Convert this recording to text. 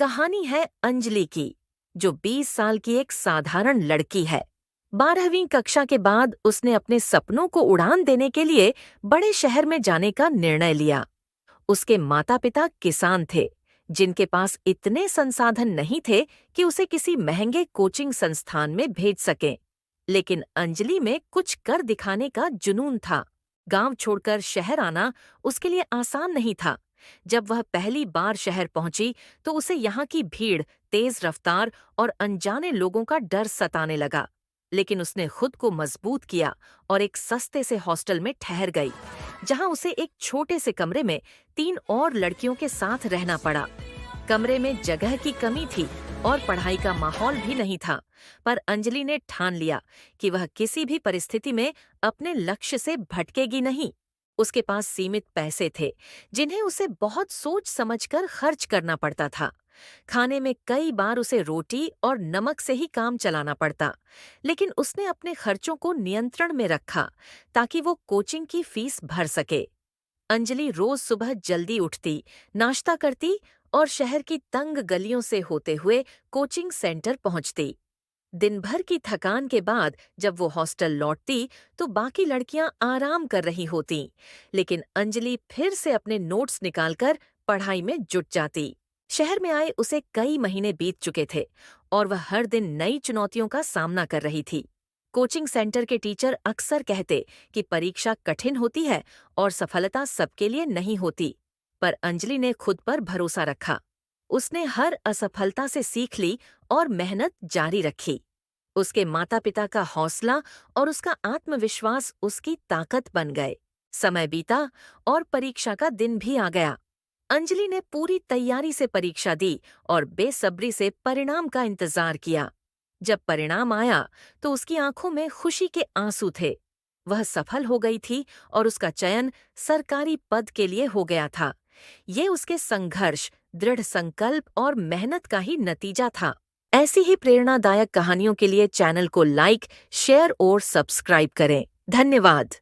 कहानी है अंजलि की, जो 20 साल की एक साधारण लड़की है। 12वीं कक्षा के बाद उसने अपने सपनों को उड़ान देने के लिए बड़े शहर में जाने का निर्णय लिया। उसके माता-पिता किसान थे, जिनके पास इतने संसाधन नहीं थे कि उसे किसी महंगे कोचिंग संस्थान में भेज सकें। लेकिन अंजलि में कुछ कर दिखाने का जुनून था। गांव छोड़कर शहर आना उसके लिए आसान नहीं था। जब वह पहली बार शहर पहुंची तो उसे यहाँ की भीड़, तेज रफ्तार और अनजाने लोगों का डर सताने लगा। लेकिन उसने खुद को मजबूत किया और एक सस्ते से हॉस्टल में ठहर गई, जहां उसे एक छोटे से कमरे में 3 और लड़कियों के साथ रहना पड़ा। कमरे में जगह की कमी थी और पढ़ाई का माहौल भी नहीं था, पर अंजलि ने ठान लिया कि वह किसी भी परिस्थिति में अपने लक्ष्य से भटकेगी नहीं। उसके पास सीमित पैसे थे, जिन्हें उसे बहुत सोच समझकर खर्च करना पड़ता था। खाने में कई बार उसे रोटी और नमक से ही काम चलाना पड़ता, लेकिन उसने अपने खर्चों को नियंत्रण में रखा ताकि वो कोचिंग की फीस भर सके। अंजलि रोज सुबह जल्दी उठती, नाश्ता करती और शहर की तंग गलियों से होते हुए कोचिंग सेंटर पहुंचती। दिन भर की थकान के बाद जब वो हॉस्टल लौटती तो बाकी लड़कियां आराम कर रही होतीं, लेकिन अंजलि फिर से अपने नोट्स निकालकर पढ़ाई में जुट जाती। शहर में आए उसे कई महीने बीत चुके थे और वह हर दिन नई चुनौतियों का सामना कर रही थी। कोचिंग सेंटर के टीचर अक्सर कहते कि परीक्षा कठिन होती है और सफलता सबके लिए नहीं होती, पर अंजलि ने खुद पर भरोसा रखा। उसने हर असफलता से सीख ली और मेहनत जारी रखी। उसके माता-पिता का हौसला और उसका आत्मविश्वास उसकी ताकत बन गए। समय बीता और परीक्षा का दिन भी आ गया। अंजलि ने पूरी तैयारी से परीक्षा दी और बेसब्री से परिणाम का इंतजार किया। जब परिणाम आया तो उसकी आंखों में खुशी के आंसू थे। वह सफल हो गई थी और उसका चयन सरकारी पद के लिए हो गया था। ये उसके संघर्ष, दृढ़ संकल्प और मेहनत का ही नतीजा था। ऐसी ही प्रेरणादायक कहानियों के लिए चैनल को लाइक, शेयर और सब्सक्राइब करें। धन्यवाद।